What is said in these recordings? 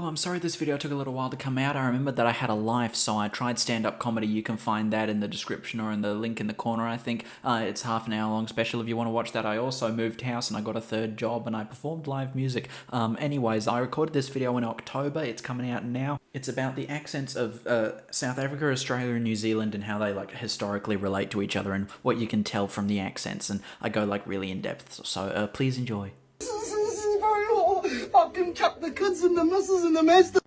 Hello, I'm sorry this video took a little while to come out. I remembered that I had a life, so I tried stand-up comedy. You can find that in the description or in the link in the corner, I think. It's half an hour long special if you want to watch that. I also moved house and I got a third job and I performed live music. Anyways, I recorded this video in October. It's coming out now. It's about the accents of South Africa, Australia, and New Zealand and how they historically relate to each other and what you can tell from the accents. And I go really in depth, so please enjoy. I can chuck the kids and the missus and the master.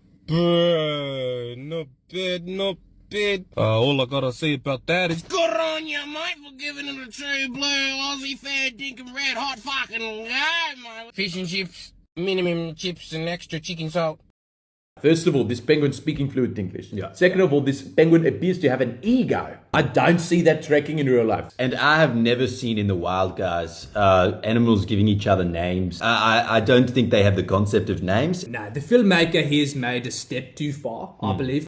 Not bad. All I gotta say about that is good on you, mate, for giving it a true blue Aussie fair dinkum red hot fucking guy, mate. Fish and chips, minimum chips and extra chicken salt. First of all, this penguin speaking fluent English. Yeah. Second of all, this penguin appears to have an ego. I don't see that tracking in real life. And I have never seen in the wild, guys, animals giving each other names. I don't think they have the concept of names. No, the filmmaker here's made a step too far, I believe.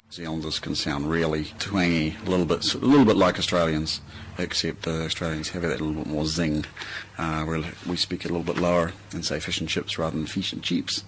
New Zealanders can sound really twangy, a little bit like Australians, except Australians have that little bit more zing. We speak a little bit lower and say fish and chips rather than fish and chips.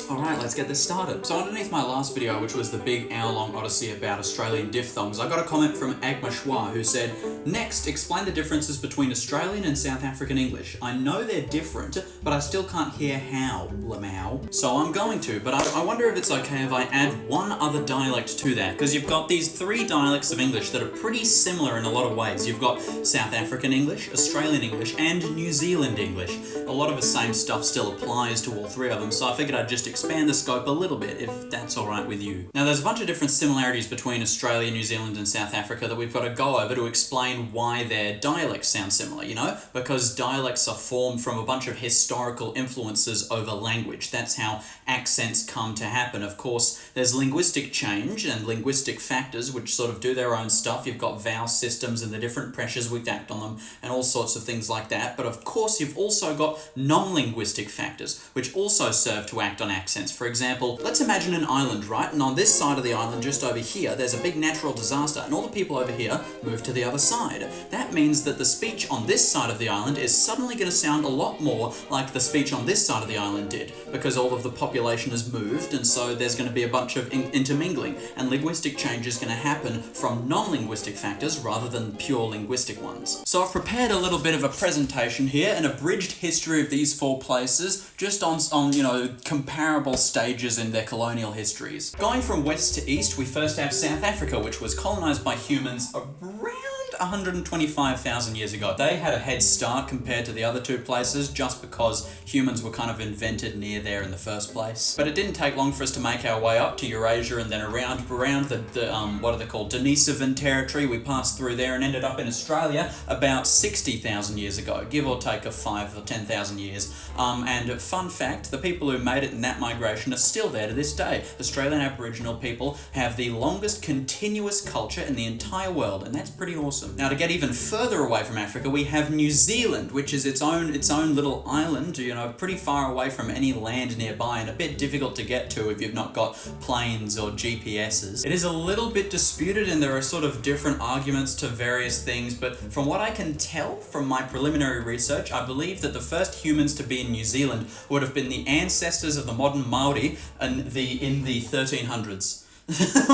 Alright, let's get this started. So underneath my last video, which was the big hour-long odyssey about Australian diphthongs, I got a comment from Agma Schwa who said, "Next, explain the differences between Australian and South African English. I know they're different, but I still can't hear how, Lamau." So I'm going to, but I wonder if it's okay if I add one other dialect to that, because you've got these three dialects of English that are pretty similar in a lot of ways. You've got South African English, Australian English, and New Zealand English. A lot of the same stuff still applies to all three of them, so I figured I'd just expand the scope a little bit, if that's alright with you. Now there's a bunch of different similarities between Australia, New Zealand and South Africa that we've got to go over to explain why their dialects sound similar, you know? Because dialects are formed from a bunch of historical influences over language. That's how accents come to happen. Of course, there's linguistic change and linguistic factors which sort of do their own stuff. You've got vowel systems and the different pressures which act on them and all sorts of things like that. But of course, you've also got non-linguistic factors which also serve to act on accents. For example, let's imagine an island, right? And on this side of the island, just over here, there's a big natural disaster, and all the people over here move to the other side. That means that the speech on this side of the island is suddenly going to sound a lot more like the speech on this side of the island did, because all of the population has moved, and so there's going to be a bunch of intermingling, and linguistic change is going to happen from non-linguistic factors rather than pure linguistic ones. So I've prepared a little bit of a presentation here, an abridged history of these four places, just on you know, comparable stages in their colonial histories. Going from west to east, we first have South Africa, which was colonized by humans around 125,000 years ago. They had a head start compared to the other two places just because humans were kind of invented near there in the first place. But it didn't take long for us to make our way up to Eurasia and then around the what are they called? Denisovan territory. We passed through there and ended up in Australia about 60,000 years ago, give or take of 5,000 or 10,000 years. And fun fact, the people who made it in that migration are still there to this day. Australian Aboriginal people have the longest continuous culture in the entire world, and that's pretty awesome. Now, to get even further away from Africa, we have New Zealand, which is its own little island, you know, pretty far away from any land nearby and a bit difficult to get to if you've not got planes or GPSs. It is a little bit disputed and there are sort of different arguments to various things, but from what I can tell from my preliminary research, I believe that the first humans to be in New Zealand would have been the ancestors of the modern Māori in the 1300s.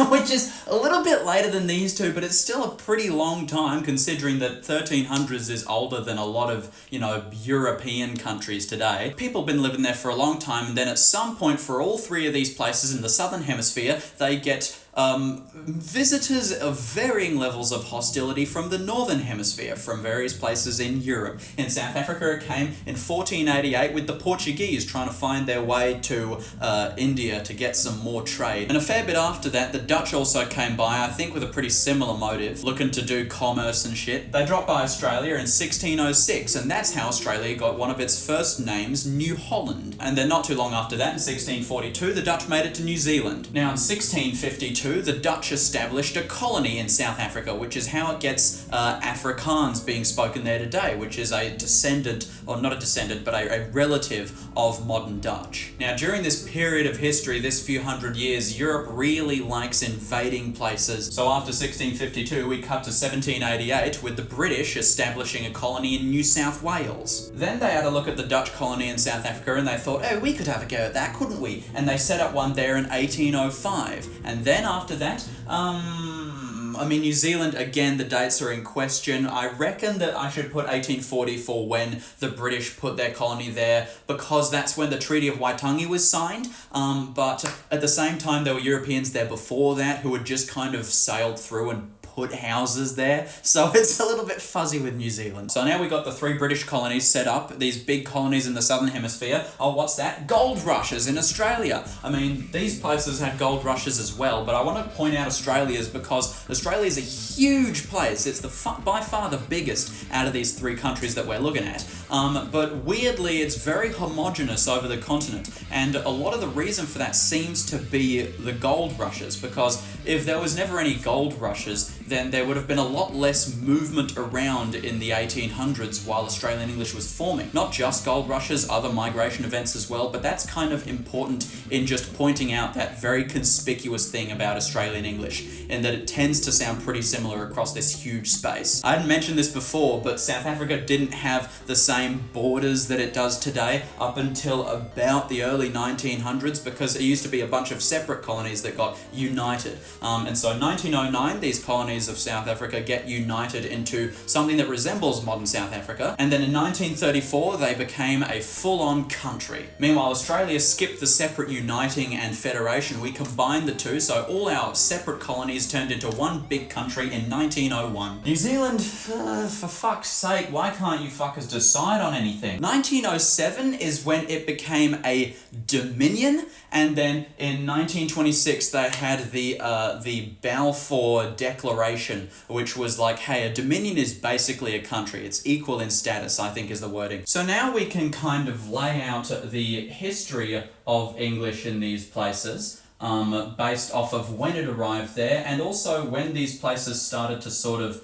Which is a little bit later than these two, but it's still a pretty long time considering that 1300s is older than a lot of, you know, European countries today. People have been living there for a long time, and then at some point for all three of these places in the Southern Hemisphere, they get visitors of varying levels of hostility from the Northern Hemisphere, from various places in Europe. In South Africa, it came in 1488 with the Portuguese trying to find their way to India to get some more trade. And a fair bit after that, the Dutch also came by, I think with a pretty similar motive, looking to do commerce and shit. They dropped by Australia in 1606, and that's how Australia got one of its first names, New Holland. And then not too long after that, in 1642, the Dutch made it to New Zealand. Now in 1652, 1602, the Dutch established a colony in South Africa, which is how it gets Afrikaans being spoken there today, which is a descendant, or not a descendant, but a relative of modern Dutch. Now, during this period of history, this few hundred years, Europe really likes invading places. So after 1652, we cut to 1788 with the British establishing a colony in New South Wales. Then they had a look at the Dutch colony in South Africa and they thought, oh, we could have a go at that, couldn't we? And they set up one there in 1805. And then after that, New Zealand, again, the dates are in question. I reckon that I should put 1840 for when the British put their colony there, because that's when the Treaty of Waitangi was signed. But at the same time, there were Europeans there before that who had just kind of sailed through and put houses there, so it's a little bit fuzzy with New Zealand. So now we got the 3 British colonies set up, these big colonies in the Southern Hemisphere. Oh, what's that? Gold rushes in Australia. I mean, these places had gold rushes as well, but I want to point out Australia's because Australia is a huge place. It's by far the biggest out of these 3 countries that we're looking at. But weirdly, it's very homogenous over the continent, and a lot of the reason for that seems to be the gold rushes, because if there was never any gold rushes, then there would have been a lot less movement around in the 1800s while Australian English was forming. Not just gold rushes, other migration events as well, but that's kind of important in just pointing out that very conspicuous thing about Australian English, in that it tends to sound pretty similar across this huge space. I hadn't mentioned this before, but South Africa didn't have the same borders that it does today up until about the early 1900s, because it used to be a bunch of separate colonies that got united. And so in 1909, these colonies of South Africa get united into something that resembles modern South Africa, and then in 1934 they became a full-on country. Meanwhile, Australia skipped the separate uniting and federation. We combined the two, so all our separate colonies turned into one big country in 1901. New Zealand, for fuck's sake, why can't you fuckers decide on anything? 1907 is when it became a dominion, and then in 1926 they had the Balfour Declaration, which was like, hey, a dominion is basically a country. It's equal in status, I think is the wording. So now we can kind of lay out the history of English in these places, based off of when it arrived there, and also when these places started to sort of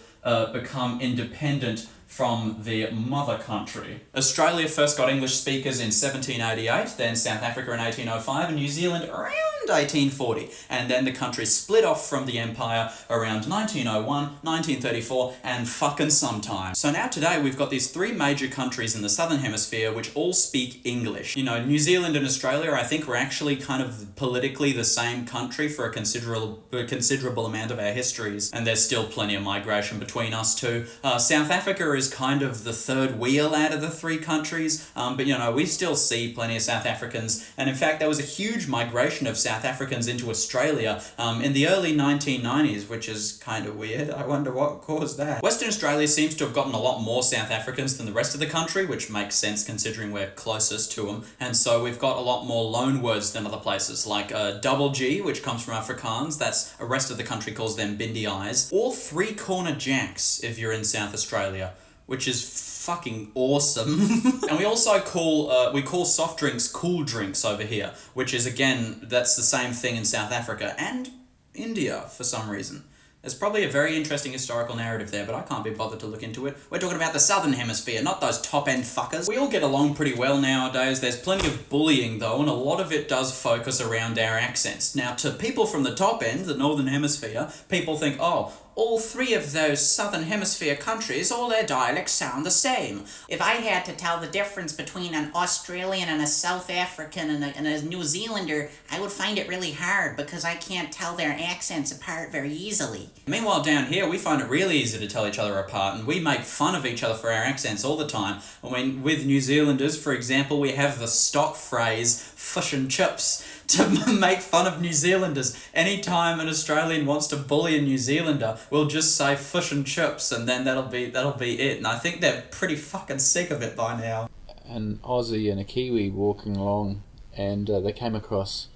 become independent from the mother country. Australia first got English speakers in 1788, then South Africa in 1805, and New Zealand around 1840. And then the country split off from the empire around 1901, 1934, and fucking sometime. So now today we've got these 3 major countries in the Southern Hemisphere which all speak English. You know, New Zealand and Australia, I think, were actually kind of politically the same country for a considerable amount of our histories, and there's still plenty of migration between us two. South Africa is kind of the third wheel out of the 3 countries, but you know, we still see plenty of South Africans, and in fact there was a huge migration of South Africans into Australia in the early 1990s, which is kind of weird. I wonder what caused that. Western Australia seems to have gotten a lot more South Africans than the rest of the country, which makes sense considering we're closest to them, and so we've got a lot more loan words than other places, like double G, which comes from Afrikaans. That's the rest of the country calls them bindi eyes, or 3-corner jacks if you're in South Australia, which is fucking awesome. And we also call soft drinks cool drinks over here, which is, again, that's the same thing in South Africa and India for some reason. There's probably a very interesting historical narrative there, but I can't be bothered to look into it. We're talking about the Southern Hemisphere, not those top-end fuckers. We all get along pretty well nowadays. There's plenty of bullying, though, and a lot of it does focus around our accents. Now, to people from the top end, the Northern Hemisphere, people think, oh, all 3 of those Southern Hemisphere countries, all their dialects sound the same. If I had to tell the difference between an Australian and a South African and a New Zealander, I would find it really hard because I can't tell their accents apart very easily. Meanwhile, down here, we find it really easy to tell each other apart, and we make fun of each other for our accents all the time. I mean, with New Zealanders, for example, we have the stock phrase, fish and chips, to make fun of New Zealanders. Anytime an Australian wants to bully a New Zealander, we'll just say fish and chips, and then that'll be it. And I think they're pretty fucking sick of it by now. An Aussie and a Kiwi walking along, and they came across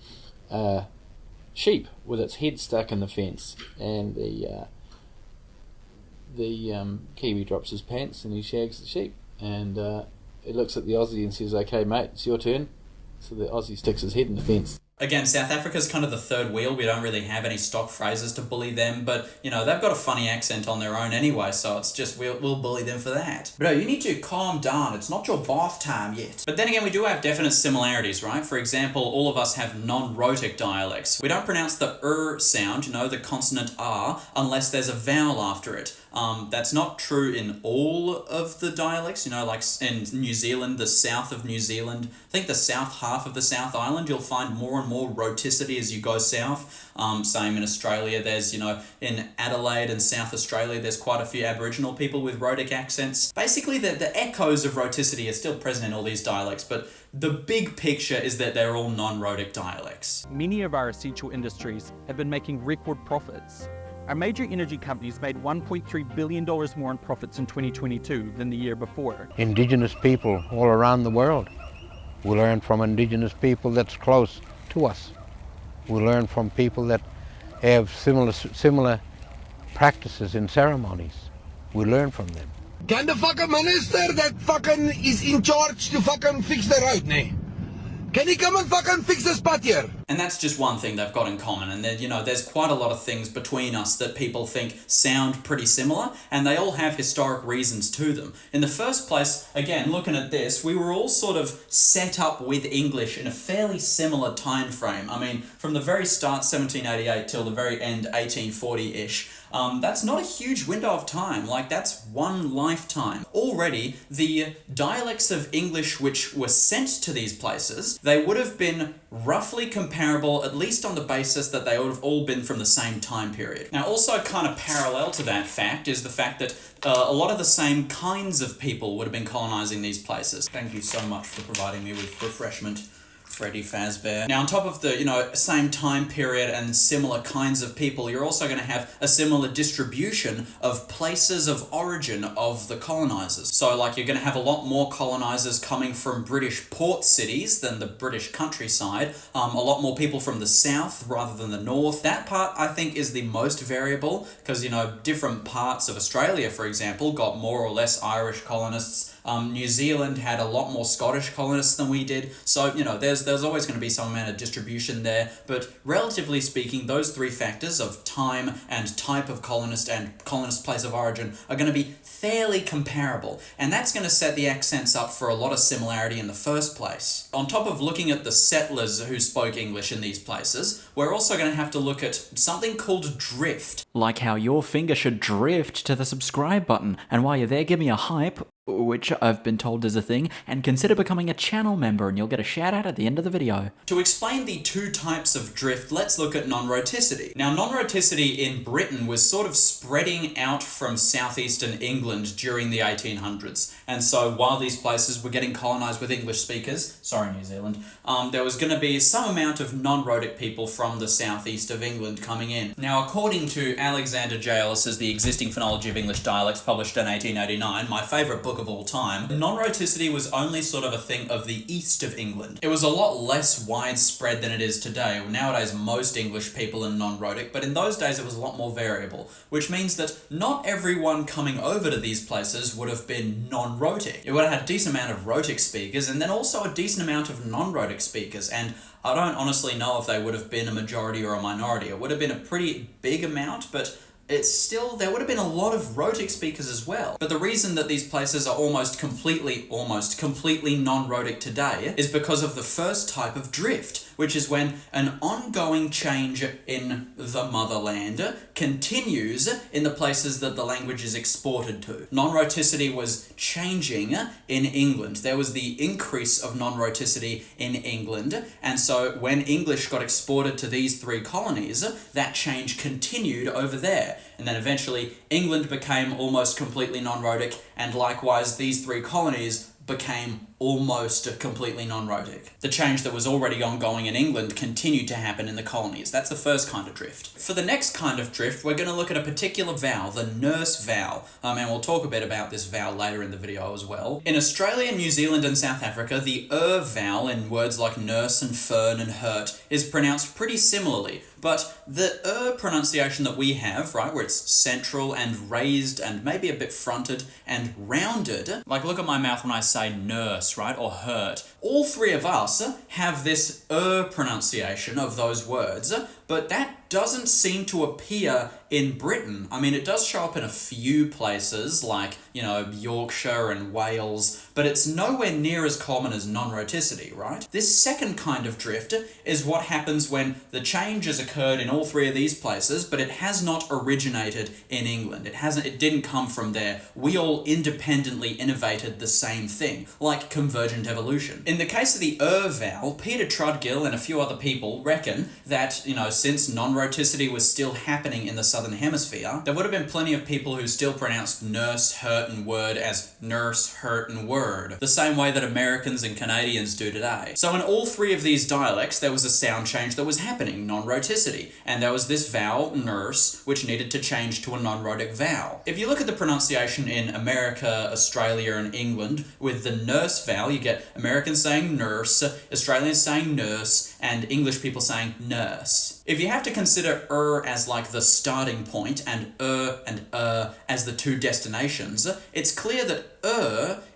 a sheep with its head stuck in the fence, and the Kiwi drops his pants and he shags the sheep, and he looks at the Aussie and says, "Okay mate, it's your turn." So the Aussie sticks his head in the fence. Again, South Africa's kind of the third wheel. We don't really have any stock phrases to bully them, but, you know, they've got a funny accent on their own anyway, so it's just, we'll bully them for that. Bro, you need to calm down. It's not your bath time yet. But then again, we do have definite similarities, right? For example, all of us have non-rhotic dialects. We don't pronounce the sound, you know, the consonant R, unless there's a vowel after it. That's not true in all of the dialects, you know, like in New Zealand, the south of New Zealand. I think the south half of the South Island, you'll find more and more rhoticity as you go south. Same in Australia, there's, you know, in Adelaide and South Australia, there's quite a few Aboriginal people with rhotic accents. Basically, the echoes of rhoticity are still present in all these dialects, but the big picture is that they're all non-rhotic dialects. Many of our essential industries have been making record profits. Our major energy companies made $1.3 billion more in profits in 2022 than the year before. Indigenous people all around the world. We learn from Indigenous people that's close to us. We learn from people that have similar practices and ceremonies. We learn from them. Can the fucking minister that fucking is in charge to fucking fix the road, nee? Can he come and fucking fix this spot here? And that's just one thing they've got in common. And then, you know, there's quite a lot of things between us that people think sound pretty similar, and they all have historic reasons to them. In the first place, again, looking at this, we were all sort of set up with English in a fairly similar time frame. I mean, from the very start, 1788, till the very end, 1840-ish. That's not a huge window of time, like that's one lifetime. Already, the dialects of English which were sent to these places, they would have been roughly comparable, at least on the basis that they would have all been from the same time period. Now, also kind of parallel to that fact is the fact that a lot of the same kinds of people would have been colonizing these places. Thank you so much for providing me with refreshment, Freddy Fazbear. Now, on top of the, you know, same time period and similar kinds of people, you're also going to have a similar distribution of places of origin of the colonizers. So, like, you're going to have a lot more colonizers coming from British port cities than the British countryside. A lot more people from the south rather than the north. That part, I think, is the most variable because, you know, different parts of Australia, for example, got more or less Irish colonists. New Zealand had a lot more Scottish colonists than we did. So, you know, there's always going to be some amount of distribution there. But relatively speaking, those three factors of time and type of colonist and colonist place of origin are going to be fairly comparable. And that's going to set the accents up for a lot of similarity in the first place. On top of looking at the settlers who spoke English in these places, we're also going to have to look at something called drift. Like how your finger should drift to the subscribe button. And while you're there, give me a hype, which I've been told is a thing, and consider becoming a channel member and you'll get a shout out at the end of the video. To explain the two types of drift, let's look at non-rhoticity. Now, non-rhoticity in Britain was sort of spreading out from southeastern England during the 1800s. And so while these places were getting colonized with English speakers, sorry New Zealand, there was going to be some amount of non-rhotic people from the southeast of England coming in. Now, according to Alexander J. Ellis's The Existing Phonology of English Dialects, published in 1889, my favourite book of all time, non-rhoticity was only sort of a thing of the east of England. It was a lot less widespread than it is today. Nowadays, most English people are non-rhotic, but in those days it was a lot more variable, which means that not everyone coming over to these places would have been non-rhotic. It would have had a decent amount of rhotic speakers and then also a decent amount of non-rhotic speakers, and I don't honestly know if they would have been a majority or a minority. It would have been a pretty big amount, but it's still, there would have been a lot of rhotic speakers as well. But the reason that these places are almost completely non-rhotic today is because of the first type of drift, which is when an ongoing change in the motherland continues in the places that the language is exported to. Non-rhoticity was changing in England. There was the increase of non-rhoticity in England, and so when English got exported to these three colonies, that change continued over there. And then eventually England became almost completely non-rhotic, and likewise these three colonies became almost completely non-rhotic. The change that was already ongoing in England continued to happen in the colonies. That's the first kind of drift. For the next kind of drift, we're going to look at a particular vowel, the nurse vowel, and we'll talk a bit about this vowel later in the video as well. In Australia, New Zealand and South Africa, the vowel in words like nurse and fern and hurt is pronounced pretty similarly, but the pronunciation that we have, right, where it's central and raised and maybe a bit fronted and rounded, like look at my mouth when I say nurse, hurts, right? Or hurt. All three of us have this pronunciation of those words, but that doesn't seem to appear in Britain. I mean, it does show up in a few places, like, you know, Yorkshire and Wales, but it's nowhere near as common as non-roticity, right? This second kind of drift is what happens when the change has occurred in all three of these places, but it has not originated in England. It didn't come from there. We all independently innovated the same thing, like convergent evolution. In the case of the vowel, Peter Trudgill and a few other people reckon that, you know, since non-roticity was still happening in the Southern Hemisphere, there would have been plenty of people who still pronounced nurse, hurt, and word as nurse, hurt, and word, the same way that Americans and Canadians do today. So in all three of these dialects, there was a sound change that was happening, non-roticity, and there was this vowel, nurse, which needed to change to a non-rhotic vowel. If you look at the pronunciation in America, Australia, and England, with the nurse vowel, you get Americans saying nurse, Australians saying nurse, and English people saying nurse. If you have to consider as like the starting point and as the two destinations, it's clear that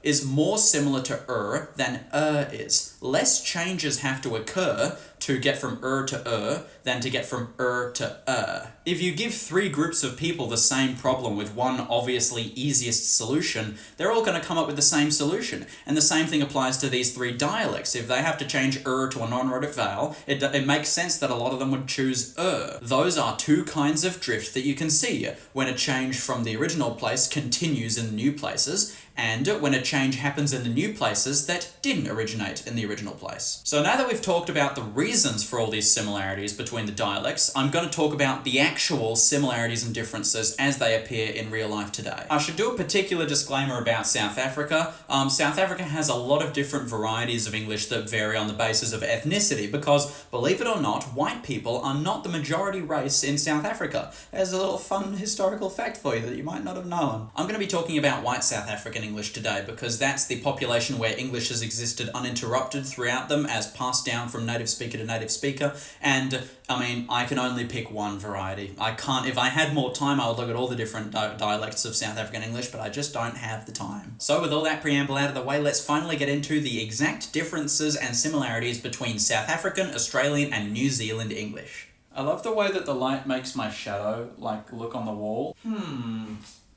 is more similar to than is. Less changes have to occur to get from to than to get from to If you give three groups of people the same problem with one obviously easiest solution, they're all going to come up with the same solution. And the same thing applies to these three dialects. If they have to change to a non-rhotic vowel, it makes sense that a lot of them would choose Those are two kinds of drift that you can see when a change from the original place continues in the new places, and when a change happens in the new places that didn't originate in the original place. So now that we've talked about the reasons for all these similarities between the dialects, I'm going to talk about the actual similarities and differences as they appear in real life today. I should do a particular disclaimer about South Africa. South Africa has a lot of different varieties of English that vary on the basis of ethnicity because, believe it or not, white people are not the majority race in South Africa. There's a little fun historical fact for you that you might not have known. I'm going to be talking about white South African English today because that's the population where English has existed uninterrupted throughout them as passed down from native speaker to native speaker, and I mean, I can only pick one variety. If I had more time, I would look at all the different dialects of South African English, but I just don't have the time. So with all that preamble out of the way, let's finally get into the exact differences and similarities between South African, Australian, and New Zealand English. I love the way that the light makes my shadow, like, look on the wall.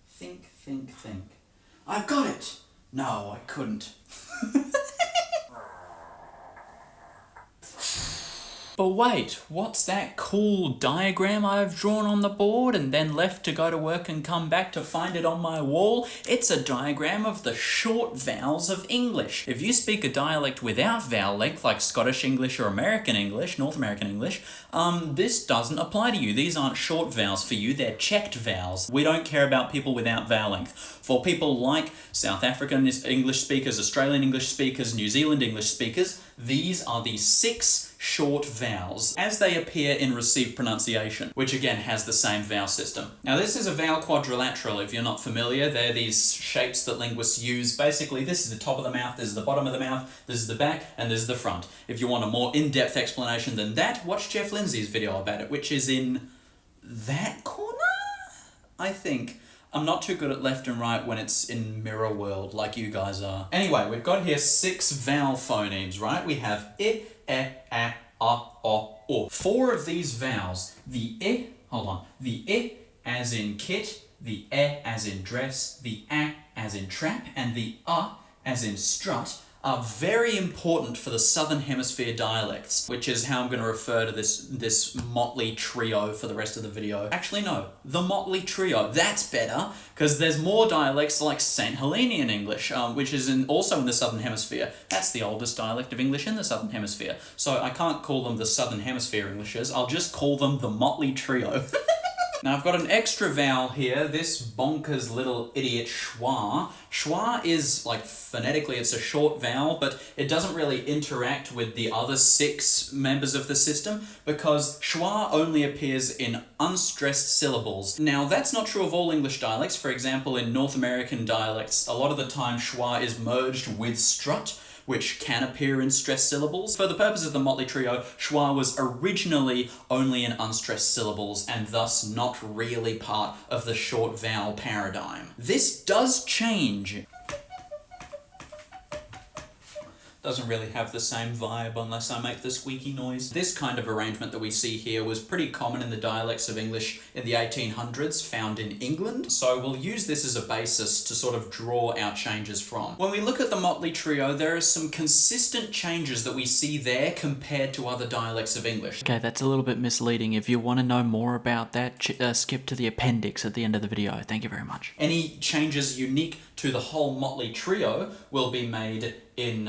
Think. I've got it! No, I couldn't. But wait, what's that cool diagram I've drawn on the board and then left to go to work and come back to find it on my wall? It's a diagram of the short vowels of English. If you speak a dialect without vowel length, like Scottish English or American English, North American English, this doesn't apply to you. These aren't short vowels for you, they're checked vowels. We don't care about people without vowel length. For people like South African English speakers, Australian English speakers, New Zealand English speakers, these are the 6 short vowels as they appear in received pronunciation, which again has the same vowel system. Now this is a vowel quadrilateral if you're not familiar. They're these shapes that linguists use. Basically, this is the top of the mouth, this is the bottom of the mouth, this is the back, and this is the front. If you want a more in-depth explanation than that, watch Jeff Lindsay's video about it, which is in that corner, I think. I'm not too good at left and right when it's in mirror world like you guys are. Anyway, we've got here 6 vowel phonemes, right? We have I, a, o. 4 of these vowels, the I as in kit, the E as in dress, the A as in trap, and the as in strut, are very important for the Southern Hemisphere dialects, which is how I'm going to refer to this motley trio for the rest of the video. Actually, no, the motley trio. That's better, because there's more dialects like St. Hellenian English, which is also in the Southern Hemisphere. That's the oldest dialect of English in the Southern Hemisphere. So I can't call them the Southern Hemisphere Englishes, I'll just call them the motley trio. Now I've got an extra vowel here, this bonkers little idiot schwa. Schwa is, like, phonetically it's a short vowel, but it doesn't really interact with the other 6 members of the system because schwa only appears in unstressed syllables. Now that's not true of all English dialects. For example, in North American dialects, a lot of the time schwa is merged with strut, which can appear in stressed syllables. For the purpose of the motley trio, schwa was originally only in unstressed syllables and thus not really part of the short vowel paradigm. This does change. Doesn't really have the same vibe unless I make the squeaky noise. This kind of arrangement that we see here was pretty common in the dialects of English in the 1800s, found in England. So we'll use this as a basis to sort of draw our changes from. When we look at the motley trio, there are some consistent changes that we see there compared to other dialects of English. Okay, that's a little bit misleading. If you want to know more about that, skip to the appendix at the end of the video. Thank you very much. Any changes unique to the whole motley trio will be made in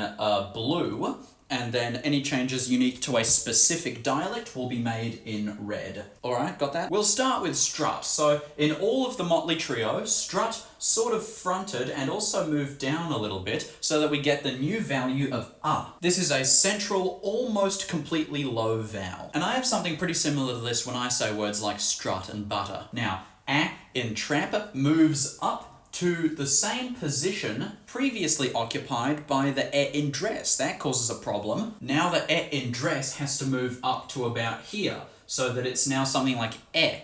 blue, and then any changes unique to a specific dialect will be made in red. Alright, got that? We'll start with strut. So in all of the motley trio, strut sort of fronted and also moved down a little bit so that we get the new value of ah. This is a central, almost completely low vowel. And I have something pretty similar to this when I say words like strut and butter. Now, ah in trap moves up to the same position previously occupied by the e in dress. That causes a problem. Now the e in dress has to move up to about here, so that it's now something like e.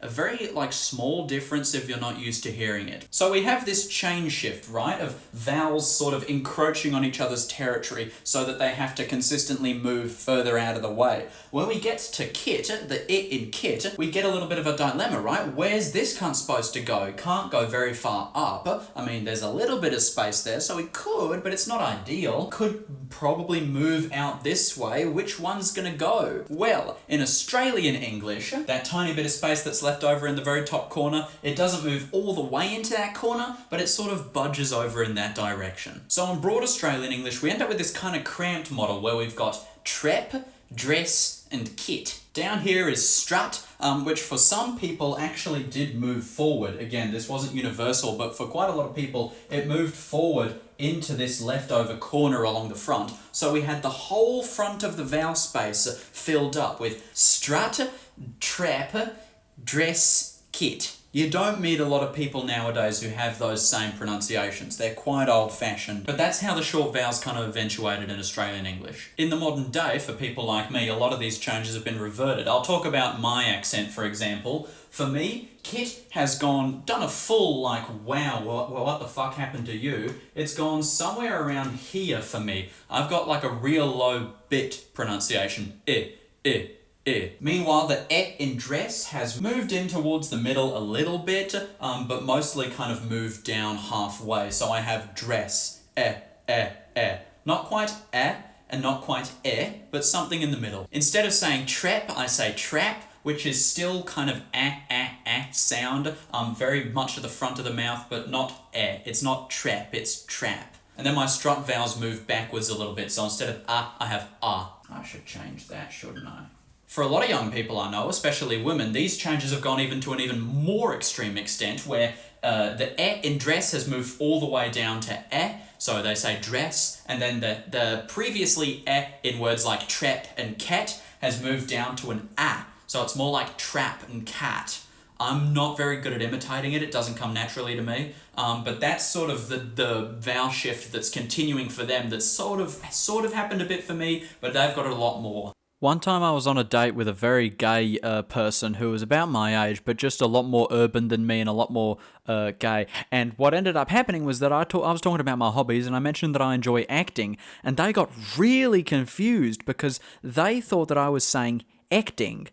A very small difference if you're not used to hearing it. So we have this chain shift, right, of vowels sort of encroaching on each other's territory so that they have to consistently move further out of the way. When we get to kit, the I in kit, we get a little bit of a dilemma, right? Where's this cunt supposed to go? Can't go very far up. I mean, there's a little bit of space there, so we could, but it's not ideal. Could probably move out this way. Which one's gonna go? Well, in Australian English, that tiny bit of space that's left over in the very top corner, it doesn't move all the way into that corner, but it sort of budges over in that direction. So in broad Australian English, we end up with this kind of cramped model where we've got trap, dress, and kit. Down here is strut, which for some people actually did move forward. Again, this wasn't universal, but for quite a lot of people, it moved forward into this leftover corner along the front. So we had the whole front of the vowel space filled up with strut, trap, dress, kit. You don't meet a lot of people nowadays who have those same pronunciations. They're quite old-fashioned. But that's how the short vowels kind of eventuated in Australian English. In the modern day, for people like me, a lot of these changes have been reverted. I'll talk about my accent, for example. For me, kit has done a full wow, what the fuck happened to you? It's gone somewhere around here for me. I've got a real low bit pronunciation. Meanwhile, the e in dress has moved in towards the middle a little bit, but mostly kind of moved down halfway. So I have dress, Not quite and not quite but something in the middle. Instead of saying trap, I say trap, which is still kind of sound, very much at the front of the mouth, but not It's not trap, it's trap. And then my strut vowels move backwards a little bit, so instead of I have ah. I should change that, shouldn't I? For a lot of young people I know, especially women, these changes have gone even to an even more extreme extent, where the e in dress has moved all the way down to so they say dress, and then the previously e in words like trap and cat has moved down to an a, so it's more like trap and cat. I'm not very good at imitating it, it doesn't come naturally to me, but that's sort of the vowel shift that's continuing for them, that's sort of happened a bit for me, but they've got it a lot more. One time I was on a date with a very gay person who was about my age, but just a lot more urban than me and a lot more gay. And what ended up happening was that I was talking about my hobbies, and I mentioned that I enjoy acting, and they got really confused because they thought that I was saying acting.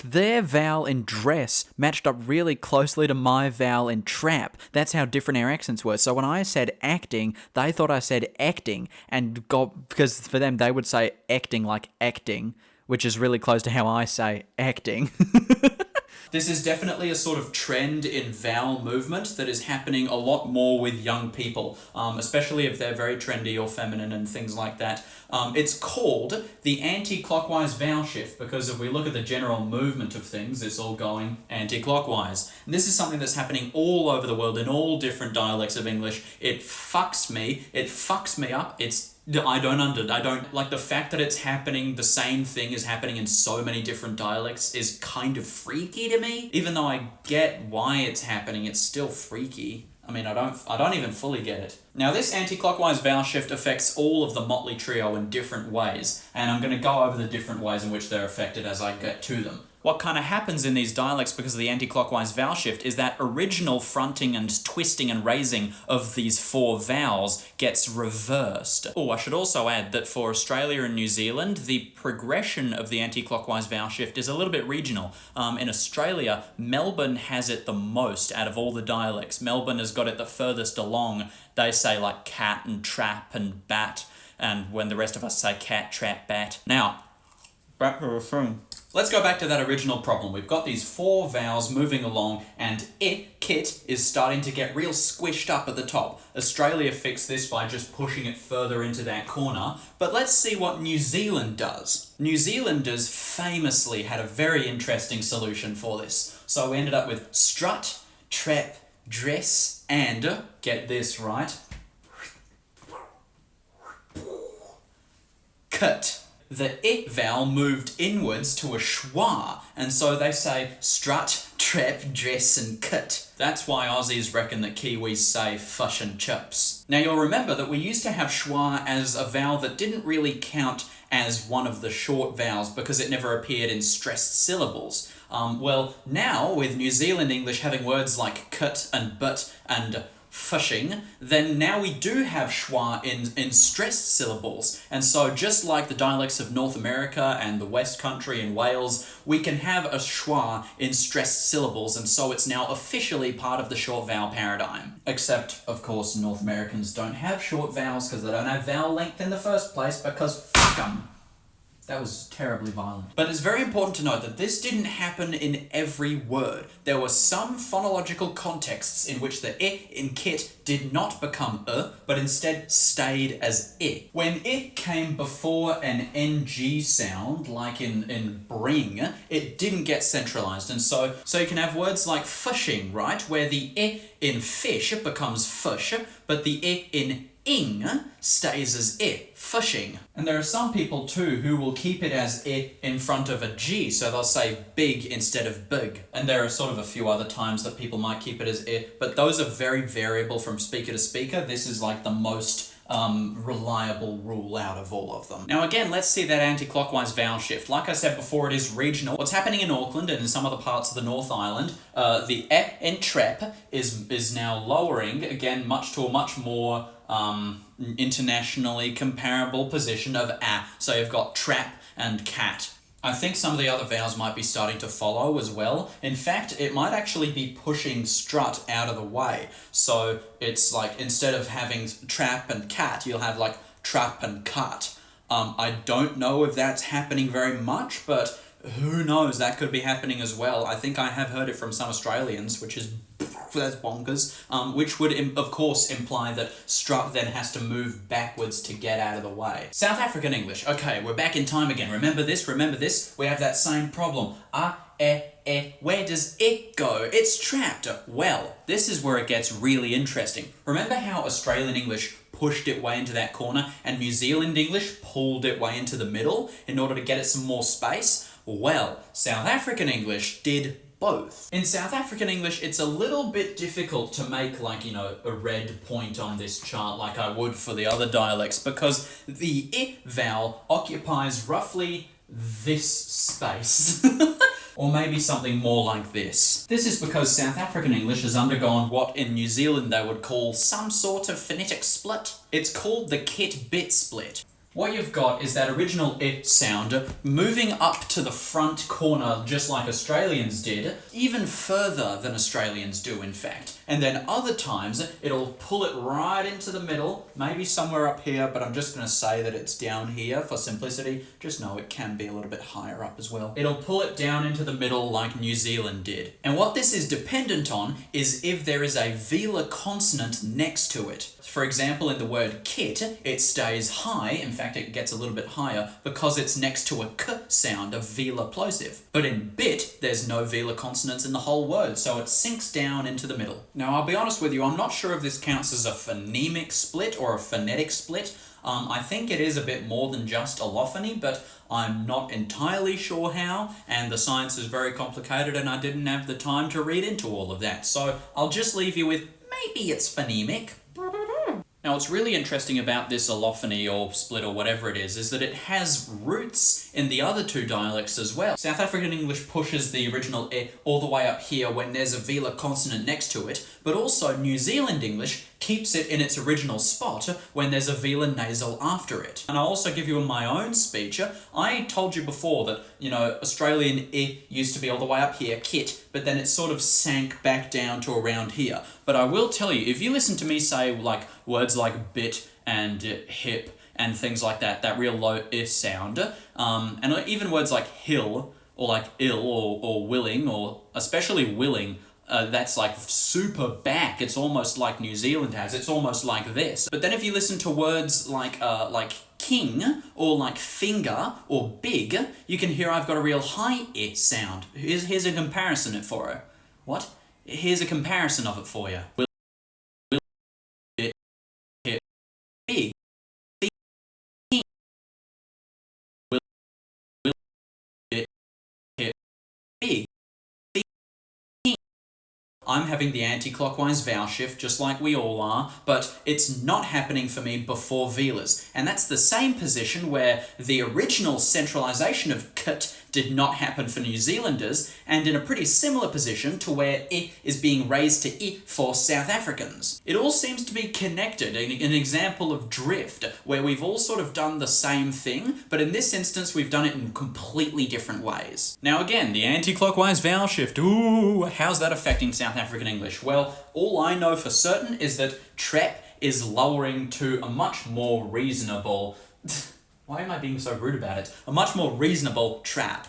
Their vowel in dress matched up really closely to my vowel in trap. That's how different our accents were. So when I said acting, they thought I said acting, and because for them they would say acting like acting, which is really close to how I say acting. This is definitely a sort of trend in vowel movement that is happening a lot more with young people, especially if they're very trendy or feminine and things like that. It's called the anti-clockwise vowel shift because if we look at the general movement of things, it's all going anti-clockwise. And this is something that's happening all over the world in all different dialects of English. It fucks me up. I don't like the fact that it's happening, the same thing is happening in so many different dialects is kind of freaky to me. Even though I get why it's happening, it's still freaky. I mean, I don't even fully get it. Now, this anti-clockwise vowel shift affects all of the motley trio in different ways, and I'm going to go over the different ways in which they're affected as I get to them. what kind of happens in these dialects because of the anti-clockwise vowel shift is that original fronting and twisting and raising of these 4 vowels gets reversed. Oh, I should also add that for Australia and New Zealand, the progression of the anti-clockwise vowel shift is a little bit regional. In Australia, Melbourne has it the most out of all the dialects. Melbourne has got it the furthest along. They say like cat and trap and bat, and when the rest of us say cat, trap, bat. Now, back to the thing. Let's go back to that original problem. We've got these 4 vowels moving along and kit is starting to get real squished up at the top. Australia fixed this by just pushing it further into that corner, but let's see what New Zealand does. New Zealanders famously had a very interesting solution for this. So we ended up with strut, trap, dress, and, get this right, cut. The vowel moved inwards to a schwa, and so they say strut, trap, dress, and cut. That's why Aussies reckon that Kiwis say fush and chups. Now you'll remember that we used to have schwa as a vowel that didn't really count as one of the short vowels because it never appeared in stressed syllables. Well, now with New Zealand English having words like cut and but and fushing, then now we do have schwa in stressed syllables. And so just like the dialects of North America and the West Country and Wales, we can have a schwa in stressed syllables, and so it's now officially part of the short vowel paradigm. Except, of course, North Americans don't have short vowels because they don't have vowel length in the first place, because fuck 'em. That was terribly violent. But it's very important to note that this didn't happen in every word. There were some phonological contexts in which the in kit did not become but instead stayed as I. When it came before an NG sound, like in bring, it didn't get centralized. And so you can have words like fushing, right? Where the I in fish becomes fush, but the I in ing stays as fushing. And there are some people too who will keep it as in front of a G, so they'll say big instead of big. And there are sort of a few other times that people might keep it as but those are very variable from speaker to speaker. This is like the most reliable rule out of all of them. Now again, let's see that anti-clockwise vowel shift. Like I said before, it is regional. What's happening in Auckland and in some other parts of the North Island, the in trap is now lowering, again, to a much more internationally comparable position of a. So you've got trap and cat. I think some of the other vowels might be starting to follow as well. In fact, it might actually be pushing strut out of the way. So it's like, instead of having trap and cat, you'll have like trap and cut. I don't know if that's happening very much, but who knows, that could be happening as well. I think I have heard it from some Australians, which is, that's bonkers, which would of course imply that strut then has to move backwards to get out of the way. South African English. Okay, we're back in time again. Remember this? We have that same problem. Where does it go? It's trapped. Well, this is where it gets really interesting. Remember how Australian English pushed it way into that corner and New Zealand English pulled it way into the middle in order to get it some more space? Well, South African English did both. In South African English, it's a little bit difficult to make, like, you know, a red point on this chart like I would for the other dialects, because the I vowel occupies roughly this space. Or maybe something more like this. This is because South African English has undergone what in New Zealand they would call some sort of phonetic split. It's called the kit-bit split. What you've got is that original it sound moving up to the front corner just like Australians did, even further than Australians do in fact. And then other times it'll pull it right into the middle, maybe somewhere up here, but I'm just going to say that it's down here for simplicity. Just know it can be a little bit higher up as well. It'll pull it down into the middle like New Zealand did. And what this is dependent on is if there is a velar consonant next to it. For example, in the word kit, it stays high, in fact it gets a little bit higher, because it's next to a k sound, a velar plosive. But in bit, there's no velar consonants in the whole word, so it sinks down into the middle. Now, I'll be honest with you, I'm not sure if this counts as a phonemic split or a phonetic split. I think it is a bit more than just allophony, but I'm not entirely sure how, and the science is very complicated and I didn't have the time to read into all of that. So I'll just leave you with, maybe it's phonemic. Now, what's really interesting about this allophony or split or whatever it is that it has roots in the other two dialects as well. South African English pushes the original e all the way up here when there's a velar consonant next to it, but also New Zealand English keeps it in its original spot when there's a velar nasal after it. And I'll also give you in my own speech, I told you before that, you know, Australian e used to be all the way up here, kit, but then it sort of sank back down to around here. But I will tell you, if you listen to me say like words like bit and hip and things like that, that real low I sound, and even words like hill or like ill or willing, or especially willing, that's like super back. It's almost like New Zealand has. It's almost like this. But then if you listen to words like king or like finger or big, you can hear I've got a real high I sound. Here's a comparison for it. What? Here's a comparison of it for you. Big. Big. I'm having the anti-clockwise vowel shift just like we all are, but it's not happening for me before velars. And that's the same position where the original centralisation of kut did not happen for New Zealanders, and in a pretty similar position to where I is being raised to I for South Africans. It all seems to be connected, an example of drift, where we've all sort of done the same thing, but in this instance we've done it in completely different ways. Now again, the anti-clockwise vowel shift, ooh, how's that affecting South African English? Well, all I know for certain is that trap is lowering to a much more reasonable... Why am I being so rude about it? A much more reasonable trap,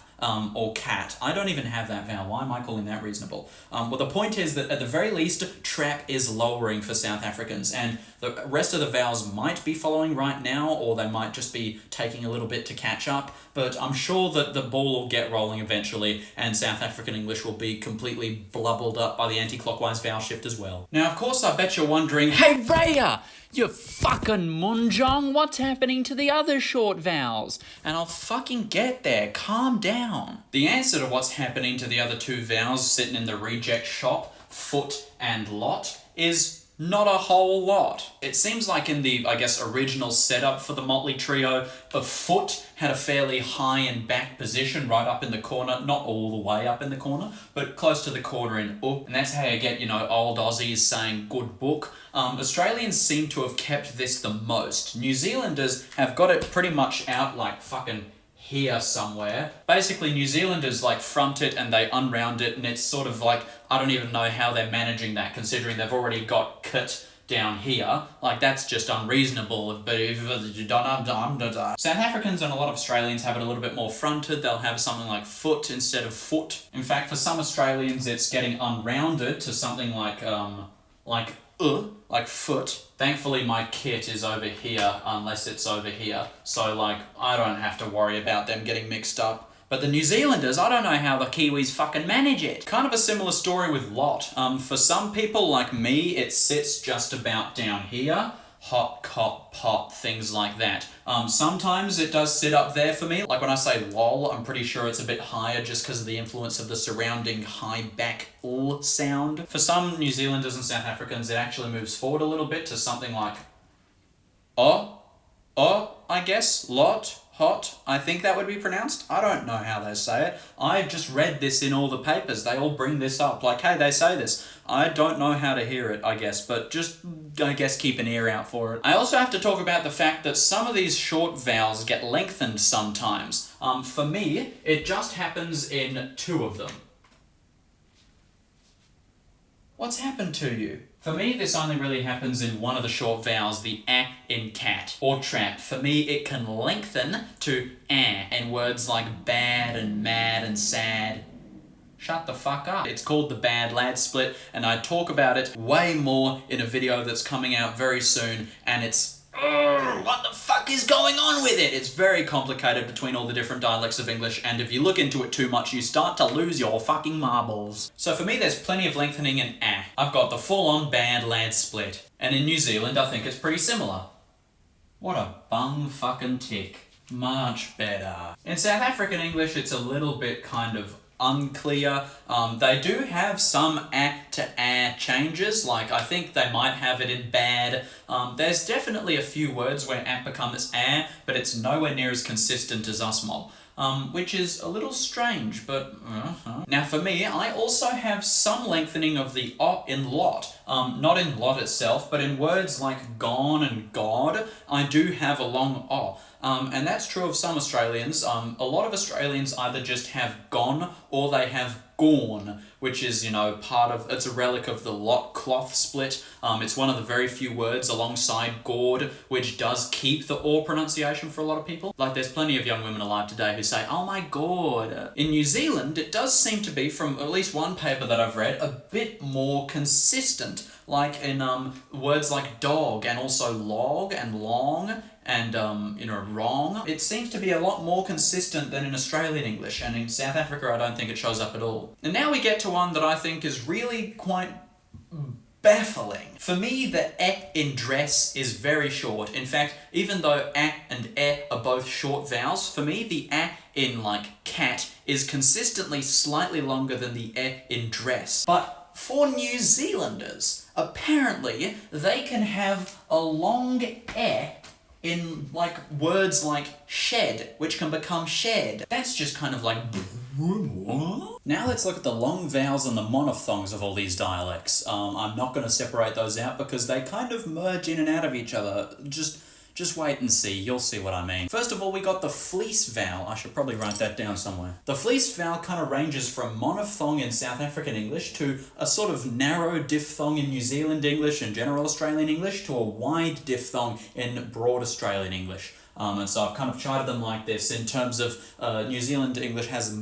or cat. I don't even have that vowel. Why am I calling that reasonable? Well, the point is that at the very least, trap is lowering for South Africans, and the rest of the vowels might be following right now, or they might just be taking a little bit to catch up, but I'm sure that the ball will get rolling eventually, and South African English will be completely blubbled up by the anti-clockwise vowel shift as well. Now, of course, I bet you're wondering, hey Raya, you fucking munjong, what's happening to the other short vowels? And I'll fucking get there, calm down. The answer to what's happening to the other two vowels sitting in the reject shop, foot and lot, is not a whole lot. It seems like in the, I guess, original setup for the Motley Trio, the foot had a fairly high and back position right up in the corner, not all the way up in the corner, but close to the corner in up, and that's how you get, you know, old Aussies saying good book. Australians seem to have kept this the most. New Zealanders have got it pretty much out like fucking here somewhere. Basically, New Zealanders like front it and they unround it, and it's sort of like, I don't even know how they're managing that, considering they've already got kut down here. Like, that's just unreasonable. But if South Africans and a lot of Australians have it a little bit more fronted. They'll have something like foot instead of foot. In fact, for some Australians, it's getting unrounded to something like foot. Thankfully, my kit is over here, unless it's over here. So, like, I don't have to worry about them getting mixed up. But the New Zealanders, I don't know how the Kiwis fucking manage it. Kind of a similar story with lot. For some people like me, it sits just about down here. Hot, cot, pot, things like that. Sometimes it does sit up there for me. Like when I say lol, I'm pretty sure it's a bit higher just because of the influence of the surrounding high back l sound. For some New Zealanders and South Africans, it actually moves forward a little bit to something like I guess, lot, hot, I think that would be pronounced. I don't know how they say it. I just read this in all the papers. They all bring this up. Like, hey, they say this. I don't know how to hear it, I guess, but just, I guess, keep an ear out for it. I also have to talk about the fact that some of these short vowels get lengthened sometimes. For me, it just happens in 2 of them. What's happened to you? For me, this only really happens in one of the short vowels, the a in cat or trap. For me, it can lengthen to a in words like bad and mad and sad. Shut the fuck up. It's called the bad lad split, and I talk about it way more in a video that's coming out very soon, and it's what the fuck is going on with it? It's very complicated between all the different dialects of English, and if you look into it too much, you start to lose your fucking marbles. So for me, there's plenty of lengthening in a. I've got the full-on bad lad split. And in New Zealand, I think it's pretty similar. What a bung fucking tick. Much better. In South African English, it's a little bit kind of unclear. They do have some to changes, like I think they might have it in bad. There's definitely a few words where becomes but it's nowhere near as consistent as usmol. Which is a little strange, but... Now for me, I also have some lengthening of the o in lot. Not in lot itself, but in words like gone and god, I do have a long o. And that's true of some Australians. A lot of Australians either just have gone or they have gone, which is, you know, it's a relic of the lot cloth split. It's one of the very few words alongside gourd, which does keep the or pronunciation for a lot of people. Like, there's plenty of young women alive today who say, oh my god. In New Zealand, it does seem to be, from at least one paper that I've read, a bit more consistent. Like in words like dog and also log and long and, wrong. It seems to be a lot more consistent than in Australian English, and in South Africa I don't think it shows up at all. And now we get to one that I think is really quite baffling. For me, the in dress is very short. In fact, even though and are both short vowels, for me the in, like, cat is consistently slightly longer than the in dress. But for New Zealanders, apparently they can have a long in, like, words like shed, which can become shed. That's just kind of like... Now let's look at the long vowels and the monophthongs of all these dialects. I'm not going to separate those out because they kind of merge in and out of each other. Just wait and see, you'll see what I mean. First of all, we got the fleece vowel. I should probably write that down somewhere. The fleece vowel kind of ranges from monophthong in South African English to a sort of narrow diphthong in New Zealand English and general Australian English to a wide diphthong in broad Australian English. And so I've kind of charted them like this in terms of New Zealand English has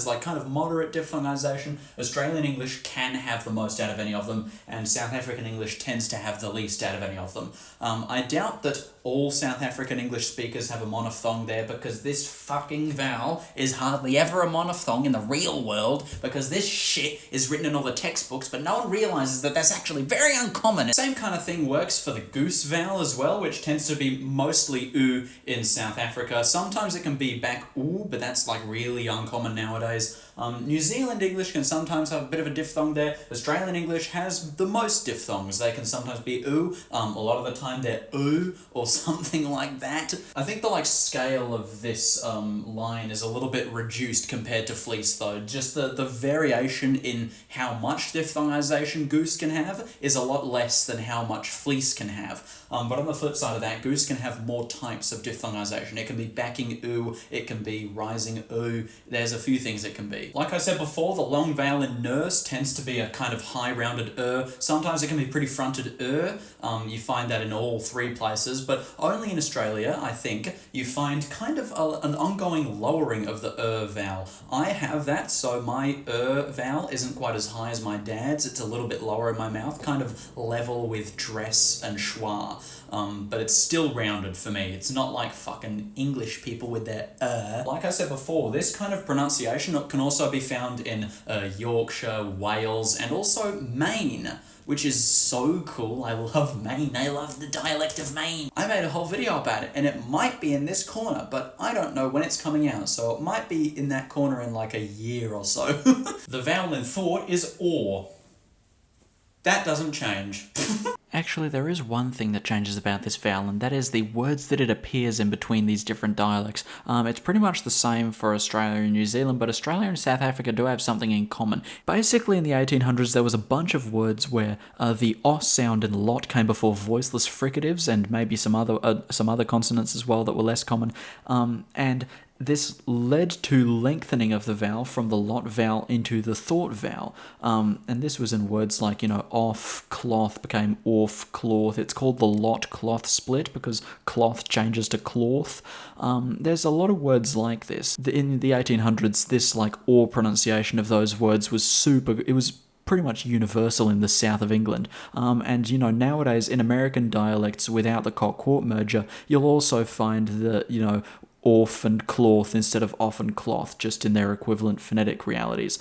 like kind of moderate diphthongization, Australian English can have the most out of any of them, and South African English tends to have the least out of any of them. I doubt that all South African English speakers have a monophthong there, because this fucking vowel is hardly ever a monophthong in the real world, because this shit is written in all the textbooks, but no one realizes that that's actually very uncommon. Same kind of thing works for the goose vowel as well, which tends to be mostly oo in South Africa. Sometimes it can be back oo, but that's like really uncommon nowadays. New Zealand English can sometimes have a bit of a diphthong there. Australian English has the most diphthongs. They can sometimes be oo. A lot of the time they're oo or something like that. I think the scale of this line is a little bit reduced compared to fleece though. Just the variation in how much diphthongization goose can have is a lot less than how much fleece can have. But on the flip side of that, goose can have more types of diphthongization. It can be backing oo, it can be rising oo. There's a few things it can be. Like I said before, the long vowel in nurse tends to be a kind of high rounded Sometimes it can be pretty fronted You find that in all three places, but only in Australia, I think, you find kind of an ongoing lowering of the vowel. I have that, so my vowel isn't quite as high as my dad's. It's a little bit lower in my mouth, kind of level with dress and schwa. But it's still rounded for me. It's not like fucking English people with their Like I said before, this kind of pronunciation can also be found in Yorkshire, Wales, and also Maine, which is so cool. I love Maine. I love the dialect of Maine. I made a whole video about it, and it might be in this corner, but I don't know when it's coming out, so it might be in that corner in like a year or so. The vowel in thought is or. That doesn't change. Actually, there is one thing that changes about this vowel, and that is the words that it appears in between these different dialects. It's pretty much the same for Australia and New Zealand, but Australia and South Africa do have something in common. Basically, in the 1800s, there was a bunch of words where the O sound in lot came before voiceless fricatives, and maybe some other consonants as well that were less common. And this led to lengthening of the vowel from the lot vowel into the thought vowel. And this was in words like, off, cloth became off, cloth. It's called the lot cloth split because cloth changes to cloth. There's a lot of words like this. In the 1800s, this or pronunciation of those words was it was pretty much universal in the south of England. And nowadays in American dialects without the cock-quart merger, you'll also find the, orf and cloth instead of off and cloth, just in their equivalent phonetic realities.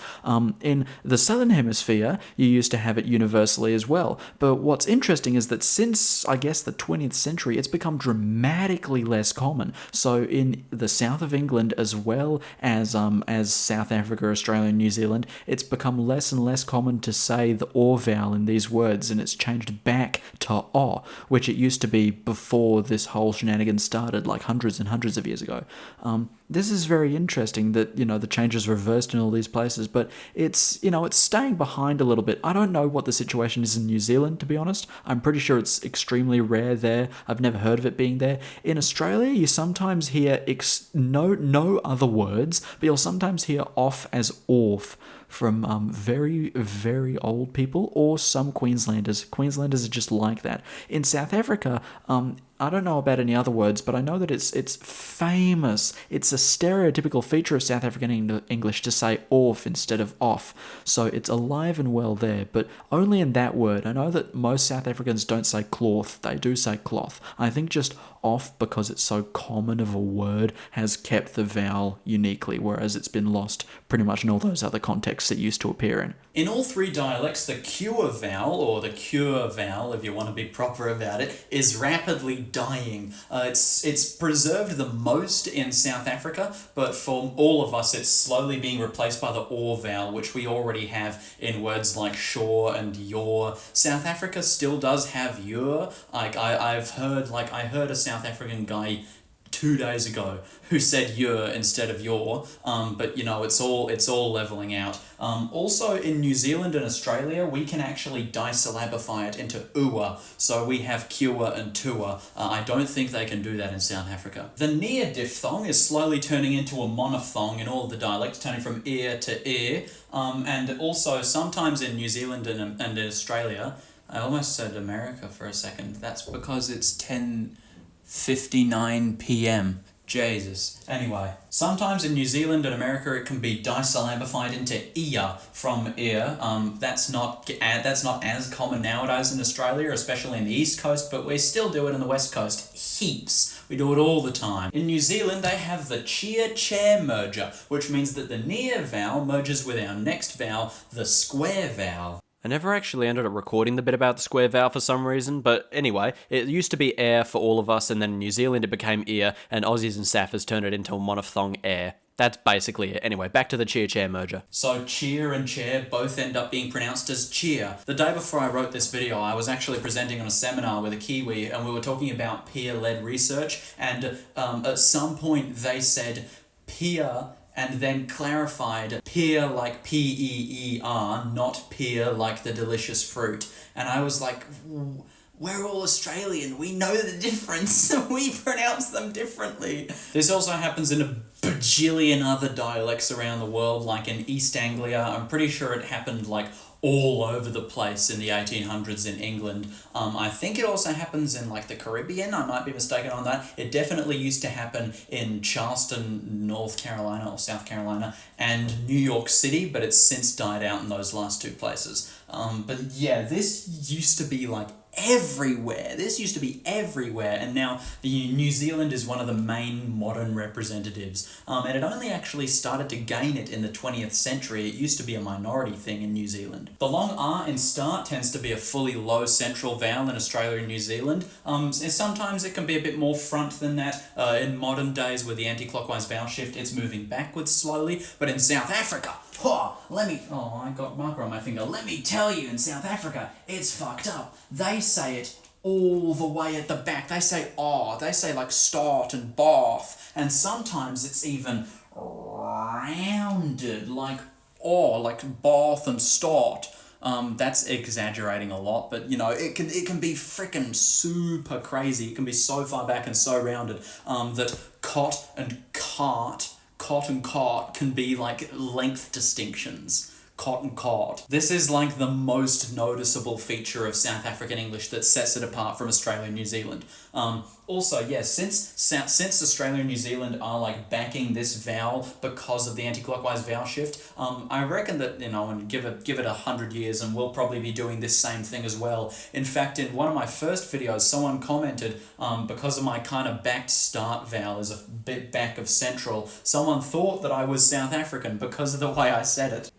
In the Southern Hemisphere, you used to have it universally as well. But what's interesting is that since, I guess, the 20th century, it's become dramatically less common. So in the south of England, as well as South Africa, Australia, and New Zealand, it's become less and less common to say the or vowel in these words, and it's changed back to o, which it used to be before this whole shenanigans started, like hundreds and hundreds of years ago. This is very interesting that, the changes reversed in all these places, but it's staying behind a little bit. I don't know what the situation is in New Zealand, to be honest. I'm pretty sure it's extremely rare there. I've never heard of it being there. In Australia, you sometimes hear no other words, but you'll sometimes hear off as orf from very, very old people, or some Queenslanders. Queenslanders are just like that. In South Africa, I don't know about any other words, but I know that it's famous. It's a stereotypical feature of South African English to say orf instead of off. So it's alive and well there, but only in that word. I know that most South Africans don't say cloth, they do say cloth. I think just off, because it's so common of a word, has kept the vowel uniquely, whereas it's been lost pretty much in all those other contexts it used to appear in. In all three dialects, the cure vowel, or the cure vowel, if you want to be proper about it, is rapidly dying. It's preserved the most in South Africa, but for all of us, it's slowly being replaced by the or vowel, which we already have in words like shore and your. South Africa still does have your. I heard a South African guy 2 days ago who said your instead of your, but it's all leveling out. Also in New Zealand and Australia, we can actually disyllabify it into ua, so we have cure and tua. I don't think they can do that in South Africa. The near diphthong is slowly turning into a monophthong in all of the dialects, turning from ear to ear, and also sometimes in New Zealand and in Australia, I almost said America for a second. That's because it's 10:59 p.m. Jesus. Anyway, sometimes in New Zealand and America it can be disyllabified into ear from ear. That's not as common nowadays in Australia, especially in the East Coast, but we still do it in the West Coast. Heaps. We do it all the time. In New Zealand, they have the cheer-chair merger, which means that the near vowel merges with our next vowel, the square vowel. I never actually ended up recording the bit about the square vowel for some reason, but anyway, it used to be air for all of us, and then in New Zealand it became ear, and Aussies and Saffas turned it into a monophthong air. That's basically it. Anyway, back to the cheer-chair merger. So cheer and chair both end up being pronounced as cheer. The day before I wrote this video, I was actually presenting on a seminar with a Kiwi, and we were talking about peer-led research, and at some point they said peer, and then clarified pear like P-E-E-R, not pear like the delicious fruit. And I was like, we're all Australian, we know the difference, we pronounce them differently. This also happens in a bajillion other dialects around the world, like in East Anglia. I'm pretty sure it happened like all over the place in the 1800s in England. I think it also happens in like the Caribbean. I might be mistaken on that. It definitely used to happen in Charleston, North Carolina or South Carolina, and New York City, but it's since died out in those last two places. But yeah, this used to be like everywhere. This used to be everywhere, and now New Zealand is one of the main modern representatives. And it only actually started to gain it in the 20th century. It used to be a minority thing in New Zealand. The long R in start tends to be a fully low central vowel in Australia and New Zealand. Sometimes it can be a bit more front than that. In modern days with the anti-clockwise vowel shift, it's moving backwards slowly. But in South Africa, I got marker on my finger. Let me tell you, in South Africa, it's fucked up. They say it all the way at the back. They say they say like start and bath, and sometimes it's even rounded like like bath and start. That's exaggerating a lot, but it can be frickin' super crazy. It can be so far back and so rounded that cot and cart can be like length distinctions. cotton cod. This is like the most noticeable feature of South African English that sets it apart from Australia and New Zealand. Also, yes, since Australia and New Zealand are like backing this vowel because of the anti-clockwise vowel shift, I reckon that, you know, and give it 100 years and we'll probably be doing this same thing as well. In fact, in one of my first videos, someone commented, because of my kind of backed start vowel is a bit back of central, someone thought that I was South African because of the way I said it.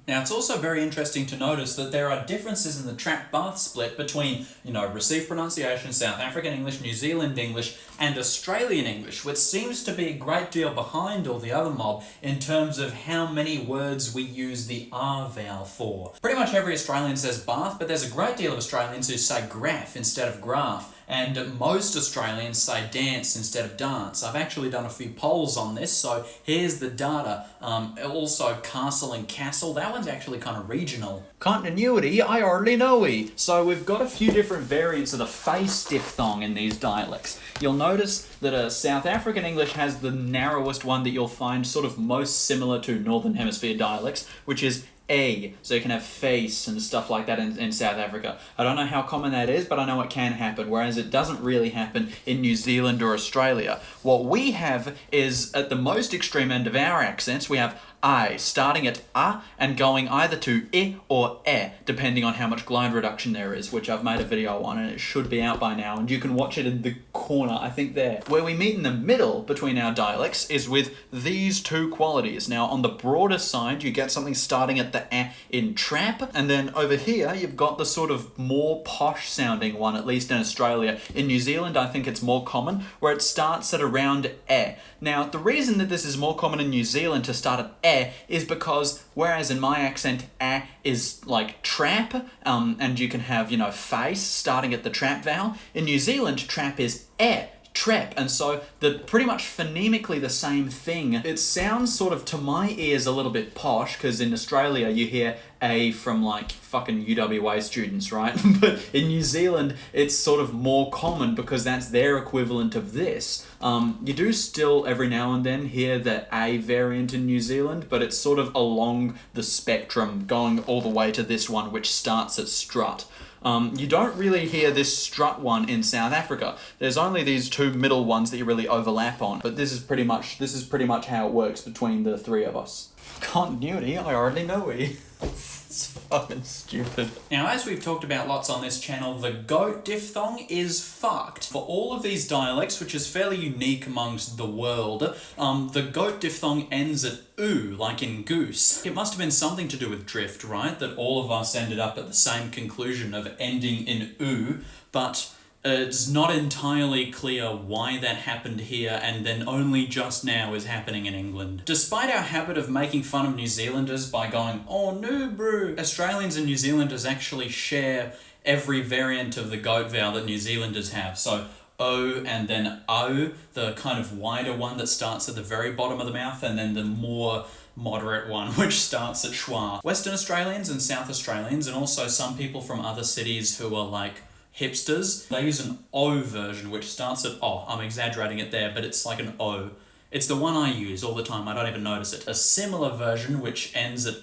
Now, it's also very interesting to notice that there are differences in the trap bath split between, you know, received pronunciation, South African English, New Zealand English, and Australian English, which seems to be a great deal behind all the other mob in terms of how many words we use the R vowel for. Pretty much every Australian says bath, but there's a great deal of Australians who say graph instead of graph. And most Australians say dance instead of dance. I've actually done a few polls on this, so here's the data. Also castle and castle, that one's actually kind of regional. Continuity, I hardly know-y. So we've got a few different variants of the face diphthong in these dialects. You'll notice that South African English has the narrowest one that you'll find sort of most similar to Northern Hemisphere dialects, which is A, so you can have face and stuff like that in South Africa. I don't know how common that is, but I know it can happen, whereas it doesn't really happen in New Zealand or Australia. What we have is, at the most extreme end of our accents, we have I, starting at A and going either to I or E, depending on how much glide reduction there is, which I've made a video on and it should be out by now, and you can watch it in the corner, I think there. Where we meet in the middle between our dialects is with these two qualities. Now, on the broader side, you get something starting at the A in trap, and then over here, you've got the sort of more posh sounding one, at least in Australia. In New Zealand, I think it's more common, where it starts at around E. Now, the reason that this is more common in New Zealand to start at E is because, whereas in my accent, A is like trap, and you can have, you know, face starting at the trap vowel, in New Zealand, trap is E, trap, and so they're pretty much phonemically the same thing. It sounds sort of, to my ears, a little bit posh, because in Australia you hear A from like fucking UWA students, right? But in New Zealand it's sort of more common because that's their equivalent of this. You do still every now and then hear the A variant in New Zealand, but it's sort of along the spectrum, going all the way to this one which starts at strut. You don't really hear this strut one in South Africa. There's only these two middle ones that you really overlap on, but this is pretty much how it works between the three of us. Continuity, I already know we. It's fucking stupid. Now, as we've talked about lots on this channel, the goat diphthong is fucked. For all of these dialects, which is fairly unique amongst the world, the goat diphthong ends at oo, like in goose. It must have been something to do with drift, right? That all of us ended up at the same conclusion of ending in oo, but it's not entirely clear why that happened here and then only just now is happening in England. Despite our habit of making fun of New Zealanders by going, oh no bro, Australians and New Zealanders actually share every variant of the goat vowel that New Zealanders have. So O and then O, the kind of wider one that starts at the very bottom of the mouth, and then the more moderate one which starts at schwa. Western Australians and South Australians, and also some people from other cities who are like hipsters, they use an O version which starts at O. I'm exaggerating it there, but it's like an O. It's the one I use all the time, I don't even notice it. A similar version which ends at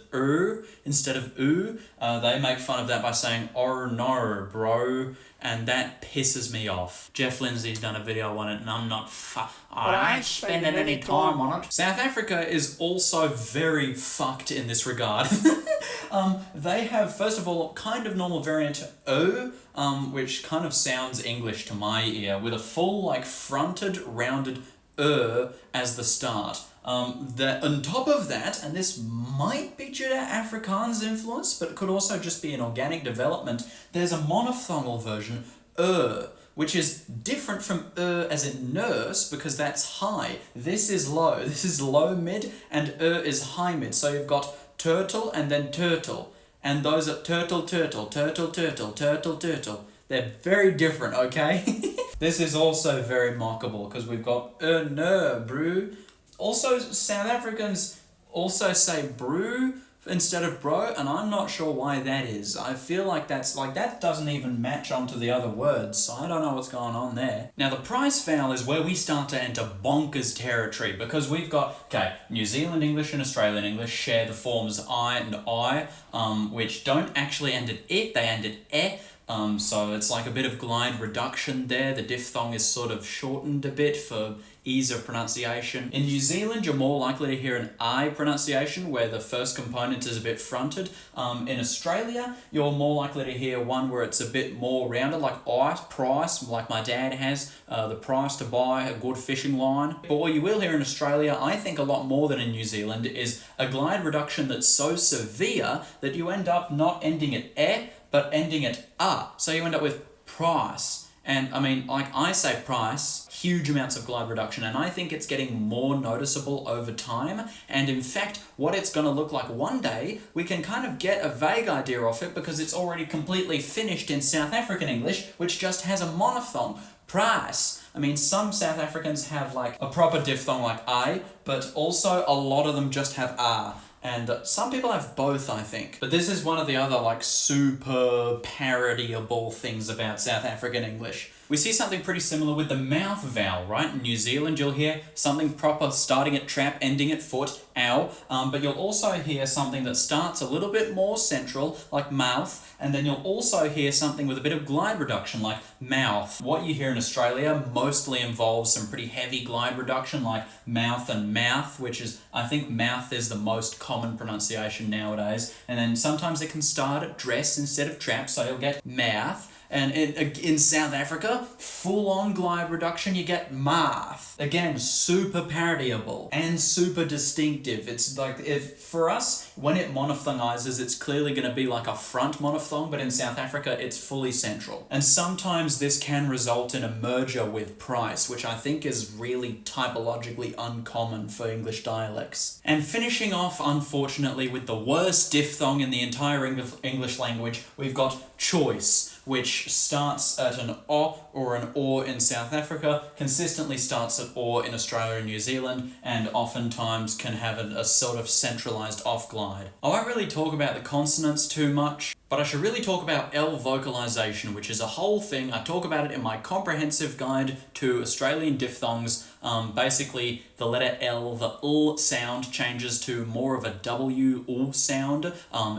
instead of oo, they make fun of that by saying or no bro, and that pisses me off. Jeff Lindsay's done a video on it and I'm not I ain't spending any time on it. South Africa is also very fucked in this regard. They have, first of all, kind of normal variant O, which kind of sounds English to my ear, with a full, like, fronted, rounded as the start. On top of that, and this might be due to Afrikaans influence, but it could also just be an organic development, there's a monophthongal version, which is different from as in nurse, because that's high. This is low. This is low mid, and is high mid. So you've got turtle and then turtle. And those are turtle, turtle, turtle, turtle, turtle, turtle. They're very different, okay? This is also very mockable, because we've got no, brew. Also, South Africans also say brew instead of bro, and I'm not sure why that is. I feel like that doesn't even match onto the other words, so I don't know what's going on there. Now the price vowel is where we start to enter bonkers territory, because we've got, okay, New Zealand English and Australian English share the forms I and I, which don't actually end at it, they end at e. So it's like a bit of glide reduction there. The diphthong is sort of shortened a bit for ease of pronunciation. In New Zealand, you're more likely to hear an I pronunciation where the first component is a bit fronted. In Australia, you're more likely to hear one where it's a bit more rounded, like I, price, like my dad has, the price to buy a good fishing line. But what you will hear in Australia, I think a lot more than in New Zealand, is a glide reduction that's so severe that you end up not ending at e, but ending at a. So you end up with price. And I mean, like I say price, huge amounts of glide reduction, and I think it's getting more noticeable over time. And in fact, what it's going to look like one day, we can kind of get a vague idea of it because it's already completely finished in South African English, which just has a monophthong. Price. I mean, some South Africans have like a proper diphthong like I, but also a lot of them just have a. And some people have both, I think. But this is one of the other like super parodyable things about South African English. We see something pretty similar with the mouth vowel, right? In New Zealand, you'll hear something proper starting at trap, ending at foot, ow. But you'll also hear something that starts a little bit more central, like mouth, and then you'll also hear something with a bit of glide reduction, like mouth. What you hear in Australia mostly involves some pretty heavy glide reduction, like mouth and mouth, which is, I think mouth is the most common pronunciation nowadays. And then sometimes it can start at dress instead of trap, so you'll get mouth. And in South Africa, full-on glide reduction, you get math. Again, super parodyable and super distinctive. It's like, if for us, when it monophthongizes, it's clearly going to be like a front monophthong, but in South Africa, it's fully central. And sometimes this can result in a merger with price, which I think is really typologically uncommon for English dialects. And finishing off, unfortunately, with the worst diphthong in the entire English language, we've got choice, which starts at an O or an OR in South Africa, consistently starts at OR in Australia and New Zealand, and oftentimes can have a sort of centralized off glide. I won't really talk about the consonants too much, but I should really talk about L-vocalisation, which is a whole thing. I talk about it in my comprehensive guide to Australian diphthongs. Basically, the letter L, the L sound, changes to more of a W sound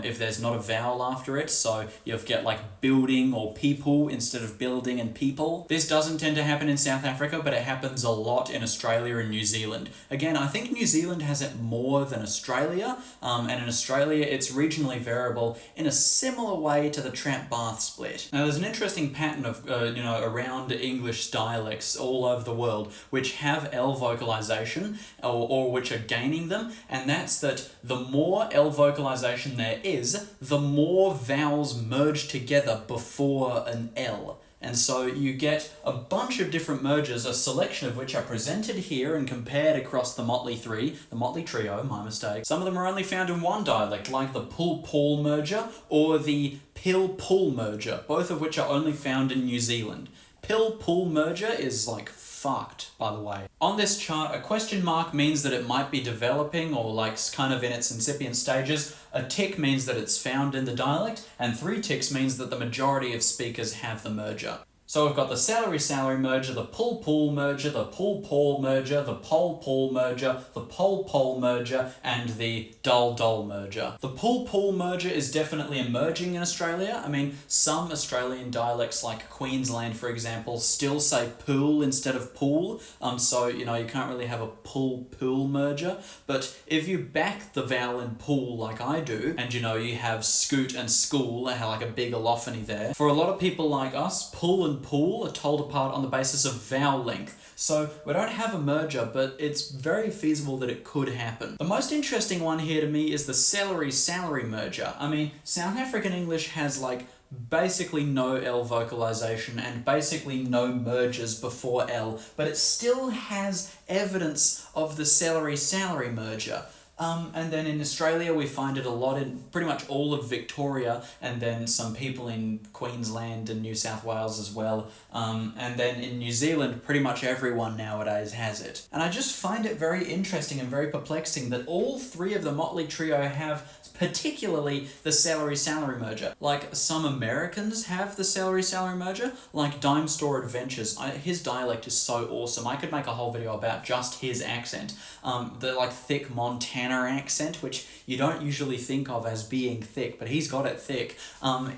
if there's not a vowel after it. So you get like building or people instead of building and people. This doesn't tend to happen in South Africa, but it happens a lot in Australia and New Zealand. Again, I think New Zealand has it more than Australia, and in Australia it's regionally variable in a similar way to the trap-bath split. Now there's an interesting pattern of around English dialects all over the world which have L-vocalisation or which are gaining them, and that's that the more L-vocalisation there is, the more vowels merge together before an L. And so you get a bunch of different mergers, a selection of which are presented here and compared across the Motley Trio, my mistake. Some of them are only found in one dialect, like the pull-pull merger or the pill-pull merger, both of which are only found in New Zealand. Pill-pull merger is like fucked, by the way. On this chart, a question mark means that it might be developing or like kind of in its incipient stages. A tick means that it's found in the dialect, and 3 ticks means that the majority of speakers have the merger. So we've got the salary-salary merger, the pull-pull merger, the pull-pull merger, the pole-pull merger, the pole-pole merger, and the dull-dull merger. The pull-pull merger is definitely emerging in Australia. I mean, some Australian dialects like Queensland, for example, still say pool instead of pool. So, you can't really have a pull-pool merger. But if you back the vowel in pool like I do, and you have scoot and school, they have like a big allophony there. For a lot of people like us, pull and pool are told apart on the basis of vowel length. So we don't have a merger, but it's very feasible that it could happen. The most interesting one here to me is the celery-salary merger. I mean, South African English has like basically no L vocalization and basically no mergers before L, but it still has evidence of the celery-salary merger. And then in Australia, we find it a lot in pretty much all of Victoria, and then some people in Queensland and New South Wales as well. And then in New Zealand, pretty much everyone nowadays has it. And I just find it very interesting and very perplexing that all 3 of the Motley Trio have particularly the celery-salary merger. Like, some Americans have the celery-salary merger, like Dime Store Adventures. His dialect is so awesome. I could make a whole video about just his accent. The, like, thick Montana accent, which you don't usually think of as being thick, but he's got it thick.